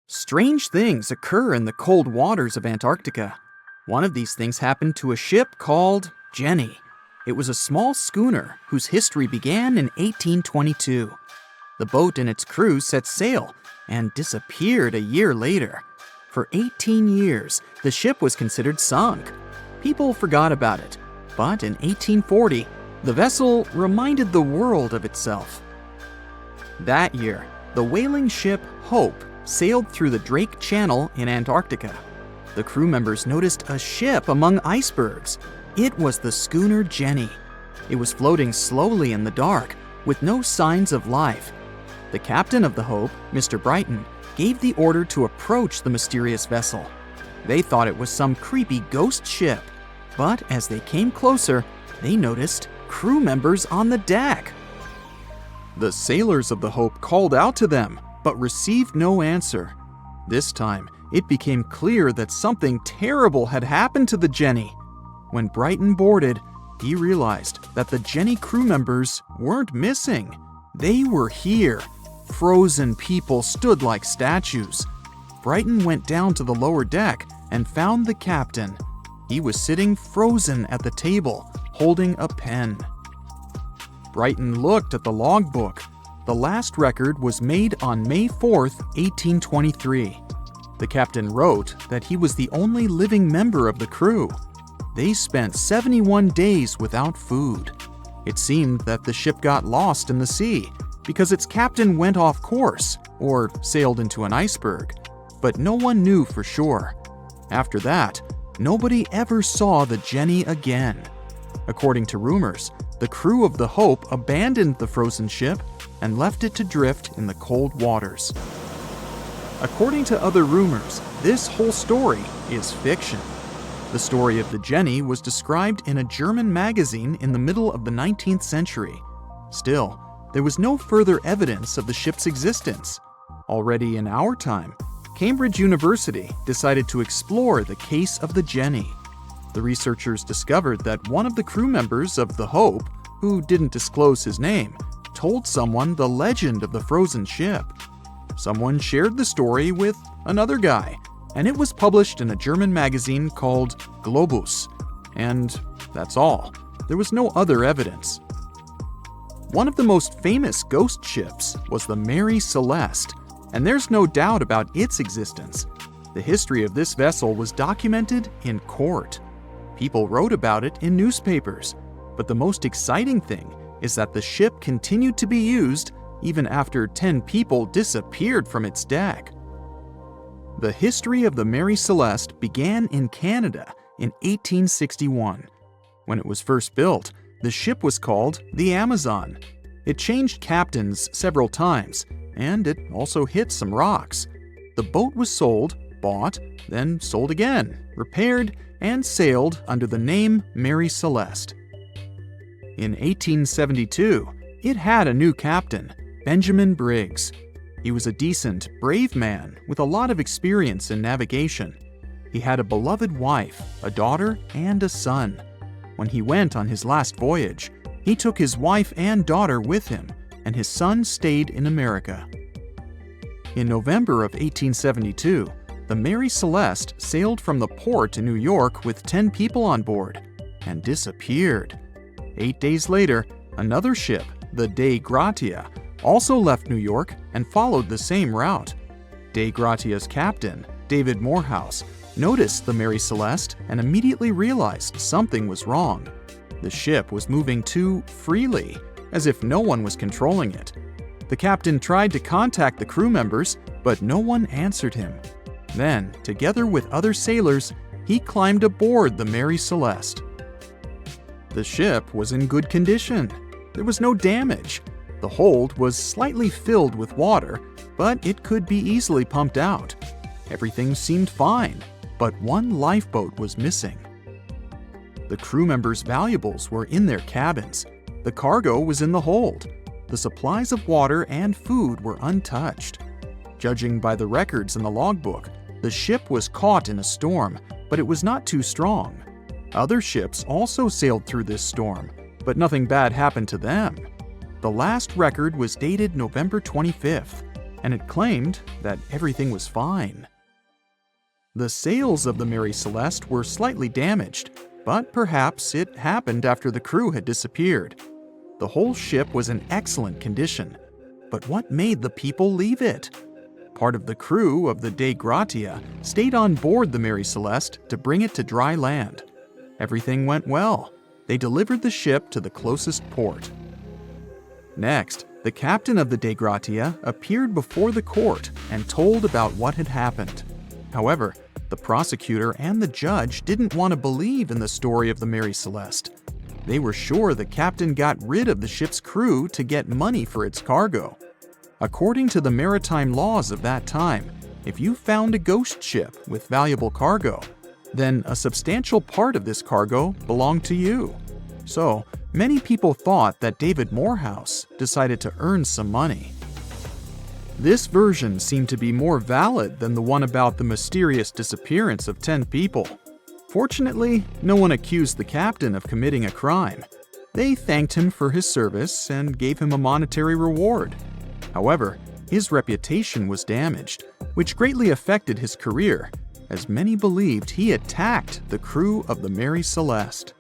Strange things occur in the cold waters of Antarctica. One of these things happened to a ship called Jenny. It was a small schooner whose history began in 1822. The boat and its crew set sail and disappeared a year later. For 18 years, the ship was considered sunk. People forgot about it, but in 1840, the vessel reminded the world of itself. That year, the whaling ship Hope sailed through the Drake Channel in Antarctica. The crew members noticed a ship among icebergs. It was the schooner Jenny. It was floating slowly in the dark, with no signs of life. The captain of the Hope, Mr. Brighton, gave the order to approach the mysterious vessel. They thought it was some creepy ghost ship, but as they came closer, they noticed crew members on the deck. The sailors of the Hope called out to them, but received no answer. This time, it became clear that something terrible had happened to the Jenny. When Brighton boarded, he realized that the Jenny crew members weren't missing. They were here. Frozen people stood like statues. Brighton went down to the lower deck and found the captain. He was sitting frozen at the table, holding a pen. Brighton looked at the logbook. The last record was made on May 4th, 1823. The captain wrote that he was the only living member of the crew. They spent 71 days without food. It seemed that the ship got lost in the sea because its captain went off course or sailed into an iceberg, but no one knew for sure. After that, nobody ever saw the Jenny again. According to rumors, the crew of the Hope abandoned the frozen ship and left it to drift in the cold waters. According to other rumors, this whole story is fiction. The story of the Jenny was described in a German magazine in the middle of the 19th century. Still, there was no further evidence of the ship's existence. Already in our time, Cambridge University decided to explore the case of the Jenny. The researchers discovered that one of the crew members of the Hope, who didn't disclose his name, told someone the legend of the frozen ship. Someone shared the story with another guy, and it was published in a German magazine called Globus. And that's all. There was no other evidence. One of the most famous ghost ships was the Mary Celeste, and there's no doubt about its existence. The history of this vessel was documented in court. People wrote about it in newspapers, but the most exciting thing is that the ship continued to be used even after 10 people disappeared from its deck. The history of the Mary Celeste began in Canada in 1861. When it was first built, the ship was called the Amazon. It changed captains several times, and it also hit some rocks. The boat was sold, bought, then sold again, repaired, and sailed under the name Mary Celeste. In 1872, it had a new captain, Benjamin Briggs. He was a decent, brave man with a lot of experience in navigation. He had a beloved wife, a daughter, and a son. When he went on his last voyage, he took his wife and daughter with him, and his son stayed in America. In November of 1872, the Mary Celeste sailed from the port in New York with 10 people on board and disappeared. 8 days later, another ship, the Dei Gratia, also left New York and followed the same route. Dei Gratia's captain, David Morehouse, noticed the Mary Celeste and immediately realized something was wrong. The ship was moving too freely, as if no one was controlling it. The captain tried to contact the crew members, but no one answered him. Then, together with other sailors, he climbed aboard the Mary Celeste. The ship was in good condition. There was no damage. The hold was slightly filled with water, but it could be easily pumped out. Everything seemed fine, but one lifeboat was missing. The crew members' valuables were in their cabins. The cargo was in the hold. The supplies of water and food were untouched. Judging by the records in the logbook, the ship was caught in a storm, but it was not too strong. Other ships also sailed through this storm, but nothing bad happened to them. The last record was dated November 25th, and it claimed that everything was fine. The sails of the Mary Celeste were slightly damaged, but perhaps it happened after the crew had disappeared. The whole ship was in excellent condition, but what made the people leave it? Part of the crew of the Dei Gratia stayed on board the Mary Celeste to bring it to dry land. Everything went well. They delivered the ship to the closest port. Next, the captain of the Dei Gratia appeared before the court and told about what had happened. However, the prosecutor and the judge didn't want to believe in the story of the Mary Celeste. They were sure the captain got rid of the ship's crew to get money for its cargo. According to the maritime laws of that time, if you found a ghost ship with valuable cargo, then a substantial part of this cargo belonged to you. So, many people thought that David Morehouse decided to earn some money. This version seemed to be more valid than the one about the mysterious disappearance of 10 people. Fortunately, no one accused the captain of committing a crime. They thanked him for his service and gave him a monetary reward. However, his reputation was damaged, which greatly affected his career, as many believed he attacked the crew of the Mary Celeste.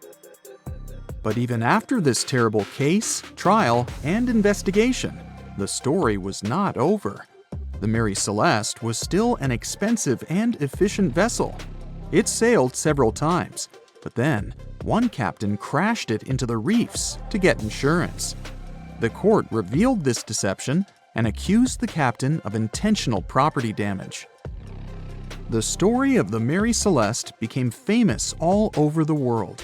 But even after this terrible case, trial, and investigation, the story was not over. The Mary Celeste was still an expensive and efficient vessel. It sailed several times, but then one captain crashed it into the reefs to get insurance. The court revealed this deception and accused the captain of intentional property damage. The story of the Mary Celeste became famous all over the world.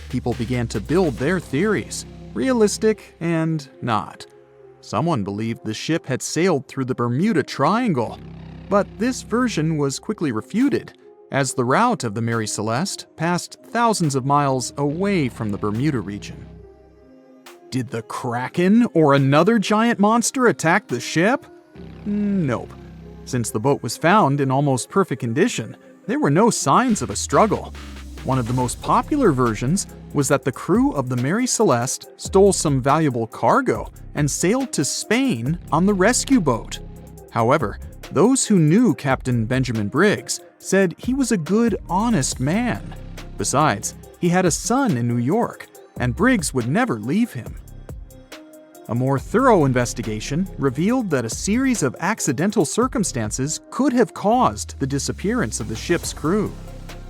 People began to build their theories, realistic and not. Someone believed the ship had sailed through the Bermuda Triangle, but this version was quickly refuted, as the route of the Mary Celeste passed thousands of miles away from the Bermuda region. Did the Kraken or another giant monster attack the ship? Nope. Since the boat was found in almost perfect condition, there were no signs of a struggle. One of the most popular versions was that the crew of the Mary Celeste stole some valuable cargo and sailed to Spain on the rescue boat. However, those who knew Captain Benjamin Briggs said he was a good, honest man. Besides, he had a son in New York, and Briggs would never leave him. A more thorough investigation revealed that a series of accidental circumstances could have caused the disappearance of the ship's crew.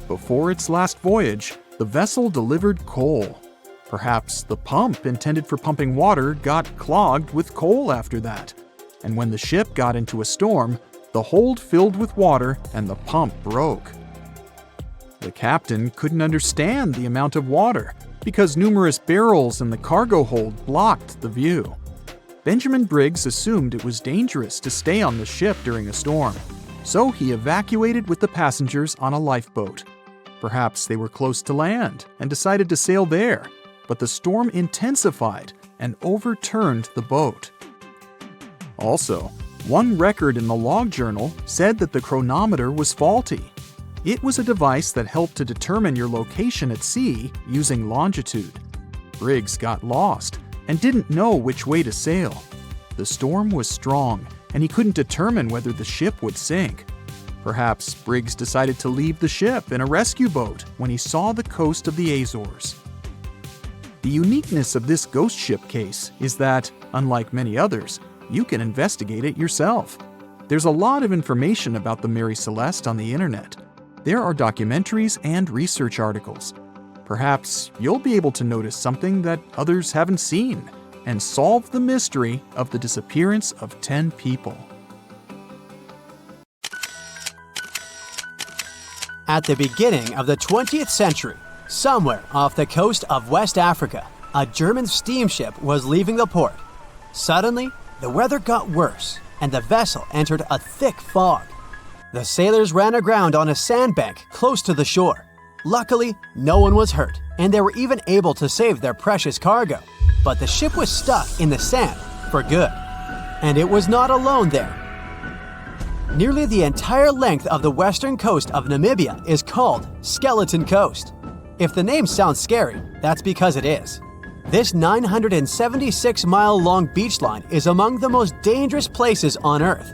Before its last voyage, the vessel delivered coal. Perhaps the pump intended for pumping water got clogged with coal after that, and when the ship got into a storm, the hold filled with water and the pump broke. The captain couldn't understand the amount of water because numerous barrels in the cargo hold blocked the view. Benjamin Briggs assumed it was dangerous to stay on the ship during a storm, so he evacuated with the passengers on a lifeboat. Perhaps they were close to land and decided to sail there, but the storm intensified and overturned the boat. Also, one record in the log journal said that the chronometer was faulty. It was a device that helped to determine your location at sea using longitude. Briggs got lost and didn't know which way to sail. The storm was strong, and he couldn't determine whether the ship would sink. Perhaps Briggs decided to leave the ship in a rescue boat when he saw the coast of the Azores. The uniqueness of this ghost ship case is that, unlike many others, you can investigate it yourself. There's a lot of information about the Mary Celeste on the internet. There are documentaries and research articles. Perhaps you'll be able to notice something that others haven't seen and solve the mystery of the disappearance of 10 people. At the beginning of the 20th century, somewhere off the coast of West Africa, a German steamship was leaving the port. Suddenly, the weather got worse, and the vessel entered a thick fog. The sailors ran aground on a sandbank close to the shore. Luckily, no one was hurt, and they were even able to save their precious cargo. But the ship was stuck in the sand for good. And it was not alone there. Nearly the entire length of the western coast of Namibia is called Skeleton Coast. If the name sounds scary, that's because it is. This 976-mile-long beach line is among the most dangerous places on Earth.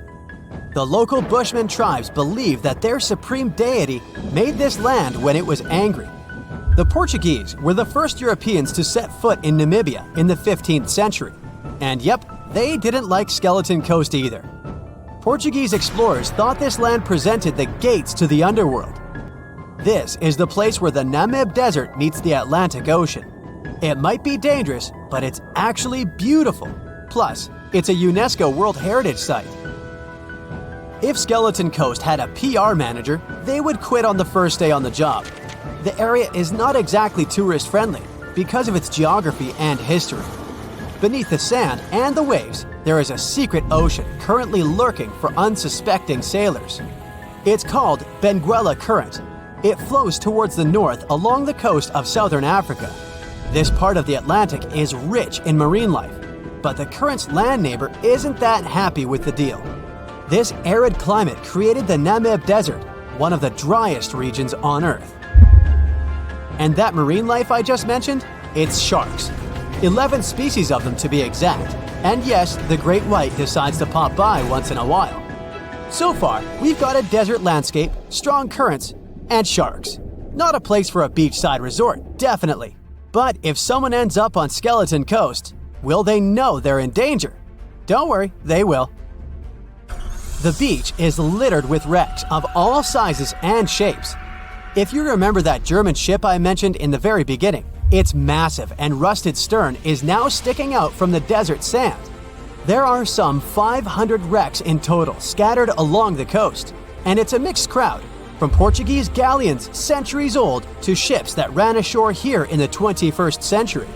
The local Bushman tribes believe that their supreme deity made this land when it was angry. The Portuguese were the first Europeans to set foot in Namibia in the 15th century. And yep, they didn't like Skeleton Coast either. Portuguese explorers thought this land presented the gates to the underworld. This is the place where the Namib Desert meets the Atlantic Ocean. It might be dangerous, but it's actually beautiful. Plus, it's a UNESCO World Heritage Site. If Skeleton Coast had a PR manager, they would quit on the first day on the job. The area is not exactly tourist-friendly because of its geography and history. Beneath the sand and the waves, there is a secret ocean currently lurking for unsuspecting sailors. It's called Benguela Current. It flows towards the north along the coast of southern Africa. This part of the Atlantic is rich in marine life, but the current's land neighbor isn't that happy with the deal. This arid climate created the Namib Desert, one of the driest regions on Earth. And that marine life I just mentioned? It's sharks. 11 species of them to be exact. And yes, the great white decides to pop by once in a while. So far, we've got a desert landscape, strong currents, and sharks. Not a place for a beachside resort, definitely. But if someone ends up on Skeleton Coast, will they know they're in danger? Don't worry, they will. The beach is littered with wrecks of all sizes and shapes. If you remember that German ship I mentioned in the very beginning, its massive and rusted stern is now sticking out from the desert sand. There are some 500 wrecks in total scattered along the coast, and it's a mixed crowd, from Portuguese galleons centuries old to ships that ran ashore here in the 21st century.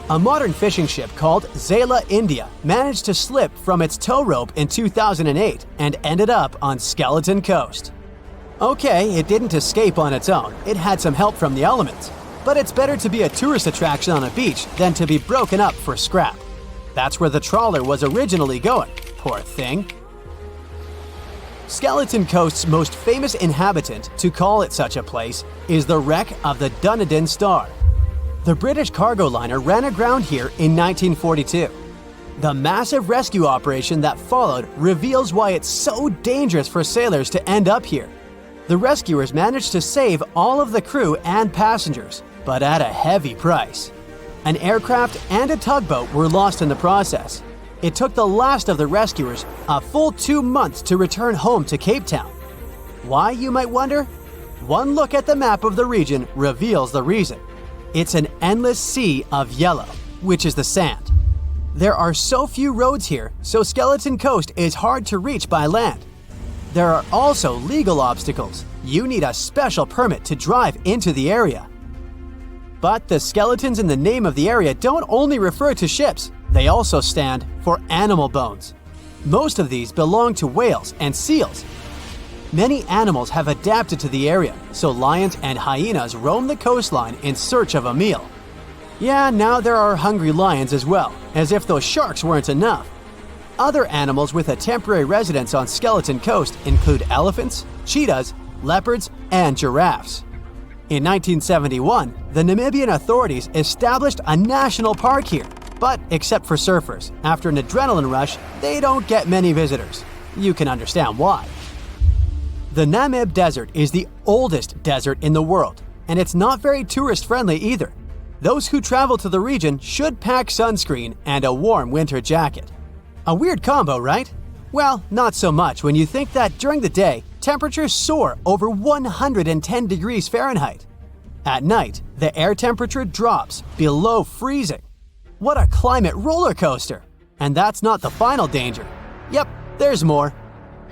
A modern fishing ship called Zela India managed to slip from its tow rope in 2008 and ended up on Skeleton Coast. Okay, it didn't escape on its own, it had some help from the elements. But it's better to be a tourist attraction on a beach than to be broken up for scrap. That's where the trawler was originally going, poor thing. Skeleton Coast's most famous inhabitant, to call it such a place, is the wreck of the Dunedin Star. The British cargo liner ran aground here in 1942. The massive rescue operation that followed reveals why it's so dangerous for sailors to end up here. The rescuers managed to save all of the crew and passengers, but at a heavy price. An aircraft and a tugboat were lost in the process. It took the last of the rescuers a full 2 months to return home to Cape Town. Why, you might wonder? One look at the map of the region reveals the reason. It's an endless sea of yellow, which is the sand. There are so few roads here, so Skeleton Coast is hard to reach by land. There are also legal obstacles. You need a special permit to drive into the area. But the skeletons in the name of the area don't only refer to ships, they also stand for animal bones. Most of these belong to whales and seals. Many animals have adapted to the area, so lions and hyenas roam the coastline in search of a meal. Yeah, now there are hungry lions as well, as if those sharks weren't enough. Other animals with a temporary residence on Skeleton Coast include elephants, cheetahs, leopards, and giraffes. In 1971, the Namibian authorities established a national park here, but except for surfers, after an adrenaline rush, they don't get many visitors. You can understand why. The Namib Desert is the oldest desert in the world, and it's not very tourist-friendly either. Those who travel to the region should pack sunscreen and a warm winter jacket. A weird combo, right? Well, not so much when you think that during the day, temperatures soar over 110 degrees Fahrenheit. At night, the air temperature drops below freezing. What a climate roller coaster! And that's not the final danger. Yep, there's more.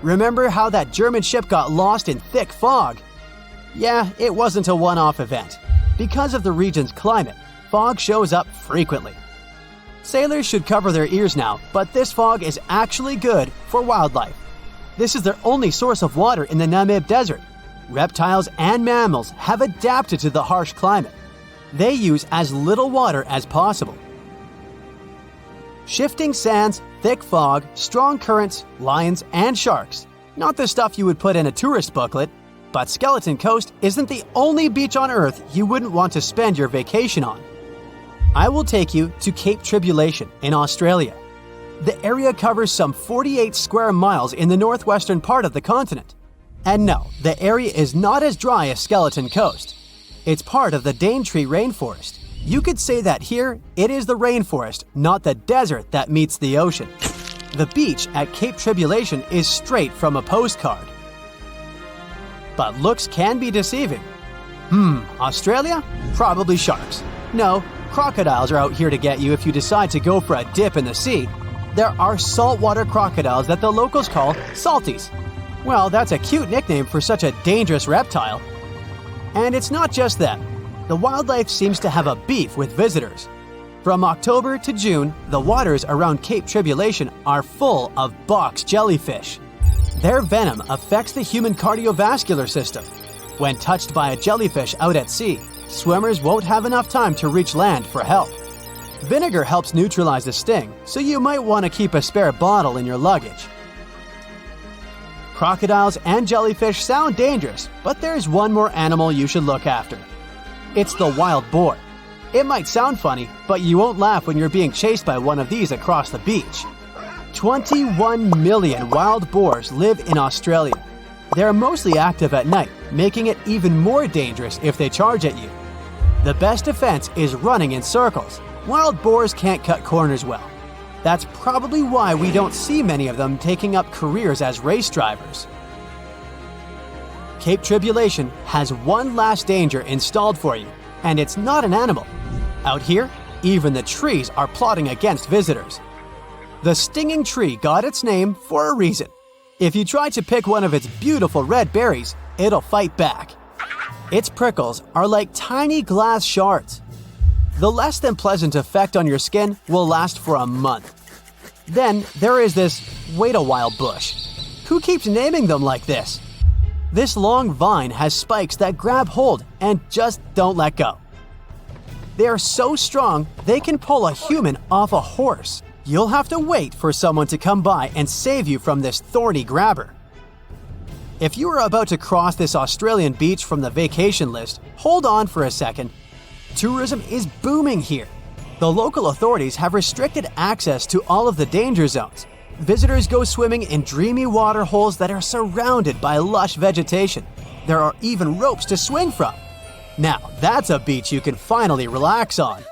Remember how that German ship got lost in thick fog? Yeah, it wasn't a one-off event. Because of the region's climate, fog shows up frequently. Sailors should cover their ears now, but this fog is actually good for wildlife. This is their only source of water in the Namib Desert. Reptiles and mammals have adapted to the harsh climate. They use as little water as possible. Shifting sands, thick fog, strong currents, lions, and sharks. Not the stuff you would put in a tourist booklet. But Skeleton Coast isn't the only beach on Earth you wouldn't want to spend your vacation on. I will take you to Cape Tribulation in Australia. The area covers some 48 square miles in the northwestern part of the continent. And no, the area is not as dry as Skeleton Coast. It's part of the Daintree rainforest. You could say that here, it is the rainforest, not the desert that meets the ocean. The beach at Cape Tribulation is straight from a postcard. But looks can be deceiving. Australia? Probably sharks. No, crocodiles are out here to get you if you decide to go for a dip in the sea. There are saltwater crocodiles that the locals call salties. Well, that's a cute nickname for such a dangerous reptile. And it's not just them. The wildlife seems to have a beef with visitors. From October to June, the waters around Cape Tribulation are full of box jellyfish. Their venom affects the human cardiovascular system. When touched by a jellyfish out at sea, swimmers won't have enough time to reach land for help. Vinegar helps neutralize the sting, so you might want to keep a spare bottle in your luggage. Crocodiles and jellyfish sound dangerous, but there's one more animal you should look after. It's the wild boar. It might sound funny, but you won't laugh when you're being chased by one of these across the beach. 21 million wild boars live in Australia. They're mostly active at night, making it even more dangerous if they charge at you. The best defense is running in circles. Wild boars can't cut corners well. That's probably why we don't see many of them taking up careers as race drivers. Cape Tribulation has one last danger installed for you, and it's not an animal. Out here, even the trees are plotting against visitors. The stinging tree got its name for a reason. If you try to pick one of its beautiful red berries, it'll fight back. Its prickles are like tiny glass shards. The less than pleasant effect on your skin will last for a month. Then there is this wait a while bush. Who keeps naming them like this? This long vine has spikes that grab hold and just don't let go. They are so strong they can pull a human off a horse. You'll have to wait for someone to come by and save you from this thorny grabber. If you are about to cross this Australian beach from the vacation list, hold on for a second. Tourism is booming here. The local authorities have restricted access to all of the danger zones. Visitors go swimming in dreamy water holes that are surrounded by lush vegetation. There are even ropes to swing from. Now, that's a beach you can finally relax on.